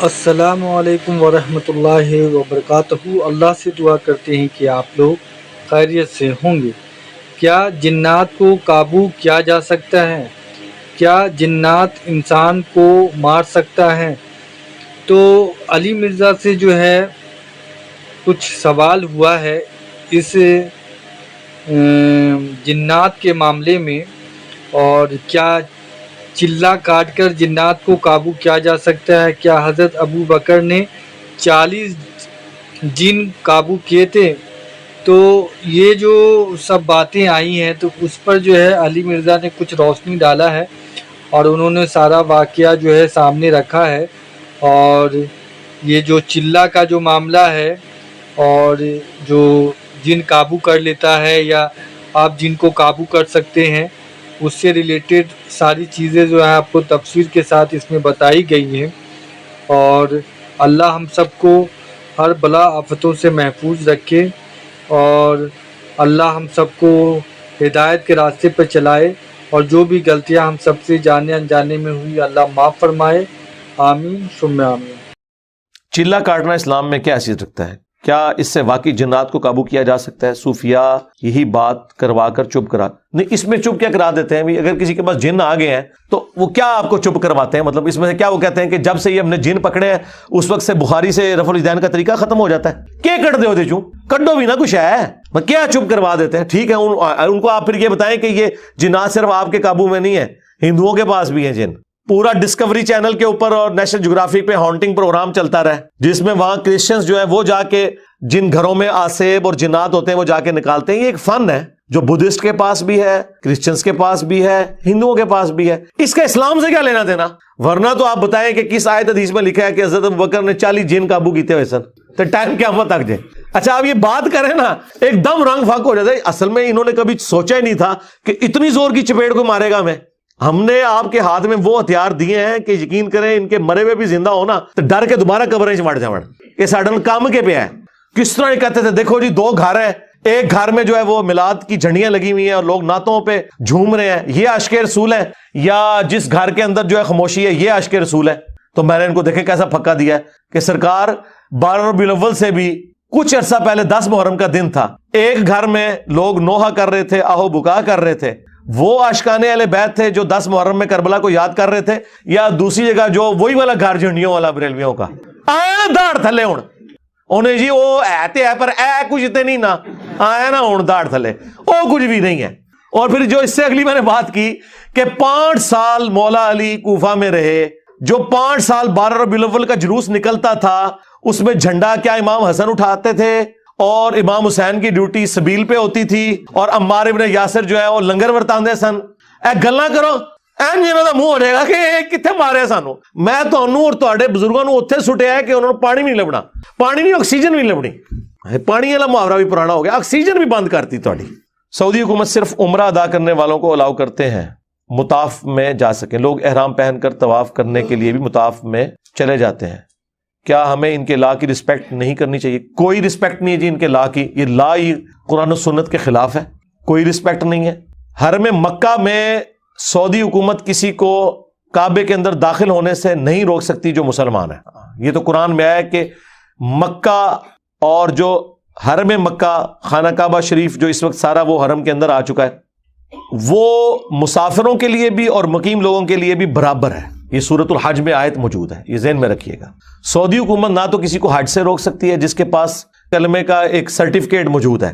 السلام علیکم ورحمۃ اللہ وبرکاتہ۔ اللہ سے دعا کرتے ہیں کہ آپ لوگ خیریت سے ہوں گے۔ کیا جنات کو قابو کیا جا سکتا ہے؟ کیا جنات انسان کو مار سکتا ہے؟ تو علی مرزا سے جو ہے کچھ سوال ہوا ہے اس جنات کے معاملے میں، اور کیا چلا کاٹ کر جنات کو قابو کیا جا سکتا ہے؟ کیا حضرت ابو بکر نے 40 جن قابو کیے تھے؟ تو یہ جو سب باتیں آئی ہیں تو اس پر جو ہے علی مرزا نے کچھ روشنی ڈالا ہے، اور انہوں نے سارا واقعہ جو ہے سامنے رکھا ہے۔ اور یہ جو چلا کا جو معاملہ ہے، اور جو جن قابو کر لیتا ہے یا آپ جن کو قابو کر سکتے ہیں، اس سے ریلیٹڈ ساری چیزیں جو ہیں آپ کو تفصیل کے ساتھ اس میں بتائی گئی ہیں۔ اور اللہ ہم سب کو ہر بلا آفتوں سے محفوظ رکھے، اور اللہ ہم سب کو ہدایت کے راستے پر چلائے، اور جو بھی غلطیاں ہم سب سے جانے انجانے میں ہوئی اللہ معاف فرمائے، آمین ثم آمین۔ چلا کاٹنا اسلام میں کیا حیثیت رکھتا ہے؟ کیا اس سے واقعی جنات کو قابو کیا جا سکتا ہے؟ صوفیاء یہی بات کروا کر چپ کرا نہیں، اس میں چپ کیا کرا دیتے ہیں بھی؟ اگر کسی کے پاس جن آ گئے ہیں تو وہ کیا آپ کو چپ کرواتے ہیں؟ مطلب اس میں سے کیا وہ کہتے ہیں کہ جب سے یہ ہم نے جن پکڑے ہیں اس وقت سے بخاری سے رفع الیدین کا طریقہ ختم ہو جاتا ہے؟ کیا کٹ دے ہوتے چوں کڈو بھی نہ کچھ ہے، کیا چپ کروا دیتے ہیں؟ ٹھیک ہے، ان کو آپ پھر یہ بتائیں کہ یہ جنات صرف آپ کے قابو میں نہیں ہے، ہندوؤں کے پاس بھی ہیں جن۔ پورا ڈسکوری چینل کے اوپر اور نیشنل جغرافک پہ ہانٹنگ پروگرام چلتا رہا جس میں وہاں کرسچنز جو ہے وہ جا کے جن گھروں میں آسیب اور جنات ہوتے ہیں وہ جا کے نکالتے ہیں۔ یہ ایک فن ہے جو بدھسٹ کے پاس بھی ہے، کرسچنز کے پاس بھی ہے، ہندوؤں کے پاس بھی ہے۔ اس کا اسلام سے کیا لینا دینا؟ ورنہ تو آپ بتائیں کہ کس آیت حدیث میں لکھا ہے کہ حضرت ابوبکر نے 40 جن قابو کیتے ہوئے سن، تو ٹائم قیامت تک جائے۔ اچھا آپ یہ بات کریں نا ایک دم رنگ فاق ہو جاتا ہے۔ اصل میں انہوں نے کبھی سوچا ہی نہیں تھا کہ اتنی زور کی چپیڑ کو مارے گا ہمیں۔ ہم نے آپ کے ہاتھ میں وہ ہتھیار دیے ہیں کہ یقین کریں ان کے مرے ہوئے بھی زندہ ہونا تو ڈر کے دوبارہ قبریں وڑ جاوڑ کہ ساڈن کام کے پہ ہے۔ کس طرح یہ کہتے تھے دیکھو جی 2 گھر ہیں، ایک گھر میں جو ہے وہ میلاد کی جھنڈیاں لگی ہوئی ہیں اور لوگ نعتوں پہ جھوم رہے ہیں، یہ عاشق رسول ہے، یا جس گھر کے اندر جو ہے خاموشی ہے یہ عاشق رسول ہے؟ تو میں نے ان کو دیکھیں کیسا پھکا دیا ہے کہ سرکار 12 ربیع الاول سے بھی کچھ عرصہ پہلے 10 محرم کا دن تھا، ایک گھر میں لوگ نوحہ کر رہے تھے، آہو بکا کر رہے تھے، وہ عاشقان اہل بیت تھے جو 10 محرم میں کربلا کو یاد کر رہے تھے، یا دوسری جگہ جو وہی والا گھر جھنڈیوں والا بریلویوں کا آیا داڑ تھلے ہون انہیں جی وہ ایتے ہے پر اے کچھ تے نہیں نہ آیا نا ہون داڑ تھلے وہ کچھ بھی نہیں ہے۔ اور پھر جو اس سے اگلی میں نے بات کی کہ 5 سال مولا علی کوفہ میں رہے، جو 5 سال 12 ربیع الاول کا جلوس نکلتا تھا اس میں جھنڈا کیا امام حسن اٹھاتے تھے اور امام حسین کی ڈیوٹی سبیل پہ ہوتی تھی، اور عمار ابن یاسر جو ہے وہ لنگر ورتاندے سن۔ اے گلاں کرو این جنہاں دا منہ ہو جائے گا کہ کتنے مارے سانو۔ میں تانوں اور تہاڈے بزرگاں نوں اوتھے سٹیا ہے کہ انہوں نے پانی نہیں لبنا، پانی نہیں آکسیجن نہیں لبنی۔ پانی والا محاورہ بھی پرانا ہو گیا، آکسیجن بھی بند کرتی تہاڈی۔ سعودی حکومت صرف عمرہ ادا کرنے والوں کو الاؤ کرتے ہیں مطاف میں جا سکیں، لوگ احرام پہن کر طواف کرنے کے لیے بھی مطاف میں چلے جاتے ہیں۔ کیا ہمیں ان کے لا کی رسپیکٹ نہیں کرنی چاہیے؟ کوئی رسپیکٹ نہیں ہے جی ان کے لا کی، یہ لا ہی قرآن و سنت کے خلاف ہے، کوئی رسپیکٹ نہیں ہے۔ حرم مکہ میں سعودی حکومت کسی کو کعبے کے اندر داخل ہونے سے نہیں روک سکتی جو مسلمان ہے۔ یہ تو قرآن میں آیا ہے کہ مکہ اور جو حرم مکہ خانہ کعبہ شریف جو اس وقت سارا وہ حرم کے اندر آ چکا ہے، وہ مسافروں کے لیے بھی اور مقیم لوگوں کے لیے بھی برابر ہے۔ یہ سورۃ الحج میں آیت موجود ہے، یہ ذہن میں رکھیے گا۔ سعودی حکومت نہ تو کسی کو حج سے روک سکتی ہے جس کے پاس کلمے کا ایک سرٹیفکیٹ موجود ہے،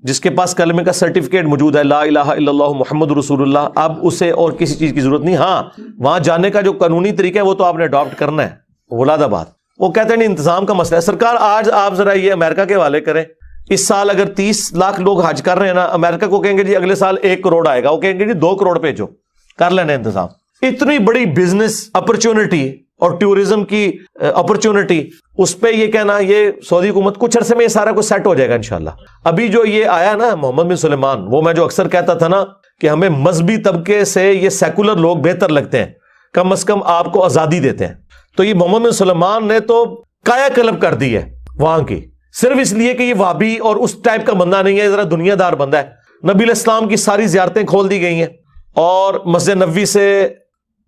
جس کے پاس کلمے کا سرٹیفکیٹ موجود ہے لا الہ الا اللہ محمد رسول اللہ، اب اسے اور کسی چیز کی ضرورت نہیں۔ ہاں وہاں جانے کا جو قانونی طریقہ ہے وہ تو آپ نے اڈاپٹ کرنا ہے، ولادہ باد وہ کہتے ہیں نہیں انتظام کا مسئلہ ہے۔ سرکار آج آپ ذرا یہ امریکہ کے حوالے کریں، اس سال اگر 30 لاکھ لوگ حج کر رہے ہیں نا، امریکہ کو کہیں گے جی اگلے سال 1 کروڑ آئے گا، وہ کہیں گے جی 2 کروڑ بھیجو، کر لینا انتظام۔ اتنی بڑی بزنس اپرچونٹی اور ٹورزم کی اپرچونٹی، اس پہ یہ کہنا یہ سعودی حکومت کچھ عرصے میں یہ سارا کچھ سیٹ ہو جائے گا انشاءاللہ۔ ابھی جو یہ آیا نا محمد بن سلیمان، وہ میں جو اکثر کہتا تھا نا کہ ہمیں مذہبی طبقے سے یہ سیکولر لوگ بہتر لگتے ہیں، کم از کم آپ کو آزادی دیتے ہیں، تو یہ محمد بن سلیمان نے تو کایا کلب کر دی ہے وہاں کی، صرف اس لیے کہ یہ وہابی اور اس ٹائپ کا بندہ نہیں ہے، ذرا دنیا دار بندہ ہے۔ نبی علیہ السلام کی ساری زیارتیں کھول دی گئی ہیں، اور مسجد نبوی سے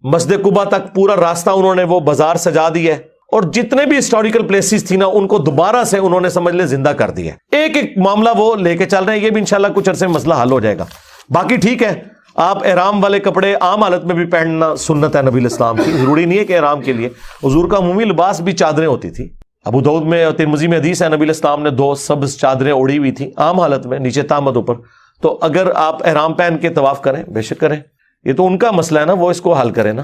مسجد قباء تک پورا راستہ انہوں نے وہ بازار سجا دی ہے، اور جتنے بھی ہسٹوریکل پلیسز تھی نا ان کو دوبارہ سے انہوں نے سمجھ لے زندہ کر دیا. ایک ایک معاملہ وہ لے کے چل رہے ہیں. یہ بھی انشاءاللہ کچھ عرصے میں مسئلہ حل ہو جائے گا. باقی ٹھیک ہے, آپ احرام والے کپڑے عام حالت میں بھی پہننا سنت ہے نبی الاسلام کی. ضروری نہیں ہے کہ احرام کے لیے. حضور کا عمومی لباس بھی چادریں ہوتی تھی. ابو داؤد میں اور ترمذی میں حدیث ہے نبی الاسلام نے 2 سبز چادریں اوڑھی ہوئی تھیں عام حالت میں, نیچے تہمد اوپر. تو اگر آپ احرام پہن کے طواف کریں بے شک کریں, یہ تو ان کا مسئلہ ہے نا, وہ اس کو حل کریں نا.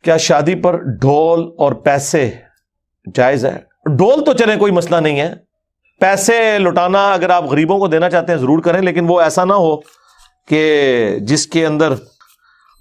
کیا شادی پر ڈھول اور پیسے جائز ہے؟ ڈھول تو چلے کوئی مسئلہ نہیں ہے, پیسے لٹانا اگر آپ غریبوں کو دینا چاہتے ہیں ضرور کریں, لیکن وہ ایسا نہ ہو کہ جس کے اندر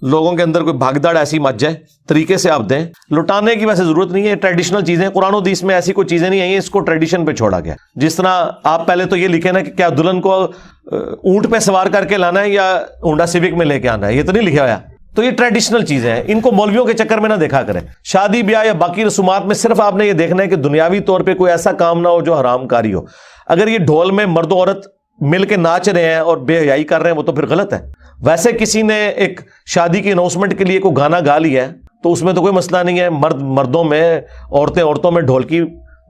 لوگوں کے اندر کوئی بھاگدڑ ایسی مچ جائے. طریقے سے آپ دیں. لٹانے کی ویسے ضرورت نہیں ہے, ٹریڈیشنل چیزیں, قرآن و حدیث میں ایسی کوئی چیزیں نہیں آئی ہیں, اس کو ٹریڈیشن پہ چھوڑا گیا. جس طرح آپ پہلے تو یہ لکھیں نا کہ کیا دلہن کو اونٹ پہ سوار کر کے لانا ہے یا ہونڈا سیوک میں لے کے آنا ہے, یہ تو نہیں لکھا ہوا. تو یہ ٹریڈیشنل چیزیں ہیں, ان کو مولویوں کے چکر میں نہ دیکھا کریں. شادی بیاہ یا باقی رسومات میں صرف آپ نے یہ دیکھنا ہے کہ دنیاوی طور پہ کوئی ایسا کام نہ ہو جو حرام کاری ہو. اگر یہ ڈھول میں مرد و عورت مل کے ناچ رہے ہیں اور بے حیائی کر رہے ہیں وہ تو پھر غلط ہے. ویسے کسی نے ایک شادی کی اناؤنسمنٹ کے لیے کوئی گانا گا لیا ہے تو اس میں تو کوئی مسئلہ نہیں ہے. مرد مردوں میں, عورتیں عورتوں میں ڈھول کی,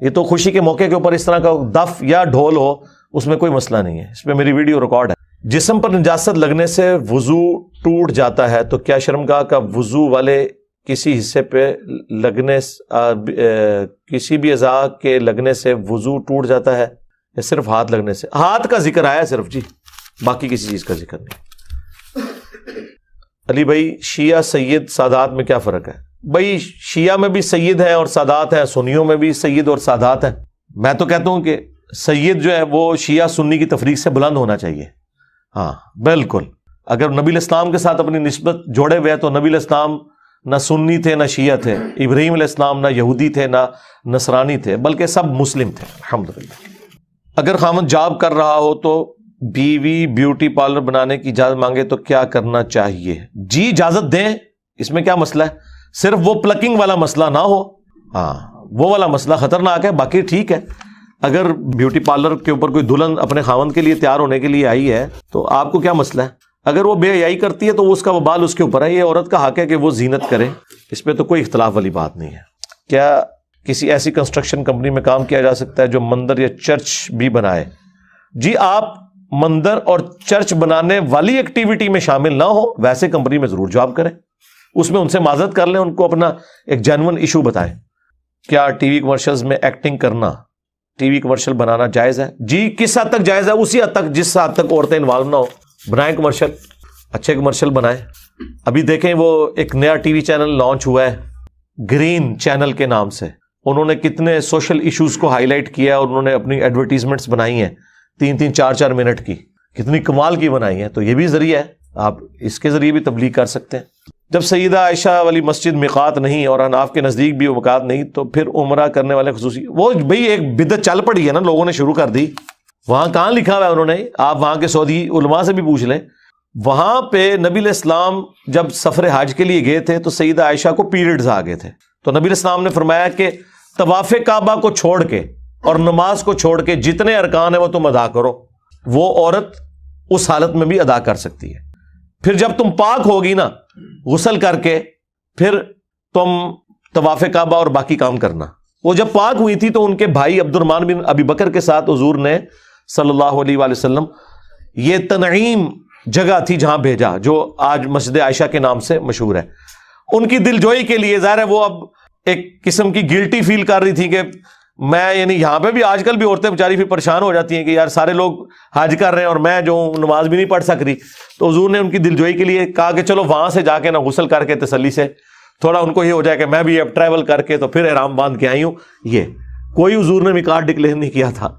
یہ تو خوشی کے موقع کے اوپر اس طرح کا دف یا ڈھول ہو, اس میں کوئی مسئلہ نہیں ہے. اس پہ میری ویڈیو ریکارڈ ہے. جسم پر نجاست لگنے سے وضو ٹوٹ جاتا ہے تو کیا شرمگاہ کا وضو والے کسی حصے پہ لگنے کسی بھی اعضاء کے لگنے سے وضو ٹوٹ جاتا ہے یا صرف ہاتھ لگنے سے؟ ہاتھ کا ذکر آیا صرف جی, باقی کسی چیز کا ذکر نہیں. علی بھائی شیعہ سید سادات میں کیا فرق ہے؟ بھائی شیعہ میں بھی سید ہیں اور سادات ہیں, سنیوں میں بھی سید اور سادات ہیں. میں تو کہتا ہوں کہ سید جو ہے وہ شیعہ سنی کی تفریق سے بلند ہونا چاہیے. ہاں بالکل, اگر نبی الاسلام کے ساتھ اپنی نسبت جوڑے ہوئے تو نبی الاسلام نہ سنی تھے نہ شیعہ تھے, ابراہیم علیہ السلام نہ یہودی تھے نہ نصرانی تھے, بلکہ سب مسلم تھے الحمدللہ. اگر خامد جاب کر رہا ہو تو بیوی بیوٹی پارلر بنانے کی اجازت مانگے تو کیا کرنا چاہیے؟ جی اجازت دیں, اس میں کیا مسئلہ ہے. صرف وہ پلکنگ والا مسئلہ نہ ہو, ہاں وہ والا مسئلہ خطرناک ہے. باقی ٹھیک ہے, اگر بیوٹی پارلر کے اوپر کوئی دلہن اپنے خاوند کے لیے تیار ہونے کے لیے آئی ہے تو آپ کو کیا مسئلہ ہے؟ اگر وہ بے حیائی کرتی ہے تو وہ اس کا وبال اس کے اوپر ہے. یہ عورت کا حق ہے کہ وہ زینت کرے, اس پہ تو کوئی اختلاف والی بات نہیں ہے. کیا کسی ایسی کنسٹرکشن کمپنی میں کام کیا جا سکتا ہے جو مندر یا چرچ بھی بنائے؟ جی آپ مندر اور چرچ بنانے والی ایکٹیویٹی میں شامل نہ ہو, ویسے کمپنی میں ضرور جاب کریں, اس میں ان سے معذرت کر لیں, ان کو اپنا ایک جینون ایشو بتائیں. کیا ٹی وی کمرشلز میں ایکٹنگ کرنا, ٹی وی کمرشل بنانا جائز ہے؟ جی کس حد تک جائز ہے؟ اسی حد تک جس حد تک عورتیں انوالو نہ ہو. بنائیں کمرشل, اچھے کمرشل بنائیں. ابھی دیکھیں وہ ایک نیا ٹی وی چینل لانچ ہوا ہے گرین چینل کے نام سے, انہوں نے کتنے سوشل ایشوز کو ہائی لائٹ کیا ہے اور انہوں نے اپنی ایڈورٹیزمنٹس بنائی ہیں 3-3, 4-4 منٹ کی, کتنی کمال کی بنائی ہیں. تو یہ بھی ذریعہ ہے, آپ اس کے ذریعے بھی تبلیغ کر سکتے ہیں. جب سیدہ عائشہ والی مسجد میقات نہیں اور حناف کے نزدیک بھی وہ میقات نہیں تو پھر عمرہ کرنے والے خصوصی, وہ بھئی ایک بدعت چل پڑی ہے نا, لوگوں نے شروع کر دی. وہاں کہاں لکھا ہوا ہے انہوں نے, آپ وہاں کے سعودی علماء سے بھی پوچھ لیں. وہاں پہ نبی علیہ السلام جب سفر حج کے لیے گئے تھے تو سیدہ عائشہ کو پیریڈز آ گئے تھے, تو نبی علیہ السلام نے فرمایا کہ طواف کعبہ کو چھوڑ کے اور نماز کو چھوڑ کے جتنے ارکان ہیں وہ تم ادا کرو. وہ عورت اس حالت میں بھی ادا کر سکتی ہے. پھر جب تم پاک ہوگی نا غسل کر کے, پھر تم طواف کعبہ اور باقی کام کرنا. وہ جب پاک ہوئی تھی تو ان کے بھائی عبد الرحمن بن ابی بکر کے ساتھ حضور نے صلی اللہ علیہ وآلہ وسلم یہ تنعیم جگہ تھی جہاں بھیجا, جو آج مسجد عائشہ کے نام سے مشہور ہے. ان کی دل جوئی کے لیے ظاہر ہے وہ اب ایک قسم کی گلٹی فیل کر رہی تھی کہ میں, یعنی یہاں پہ بھی آج کل بھی عورتیں بیچاری پھر پریشان ہو جاتی ہیں کہ یار سارے لوگ حج کر رہے ہیں اور میں جو نماز بھی نہیں پڑھ سک رہی. تو حضور نے ان کی دلجوئی کے لیے کہا کہ چلو وہاں سے جا کے نا غسل کر کے تسلی سے تھوڑا ان کو یہ ہو جائے کہ میں بھی اب ٹریول کر کے تو پھر احرام باندھ کے آئی ہوں. یہ کوئی حضور نے میقات ڈکلیئر نہیں کیا تھا.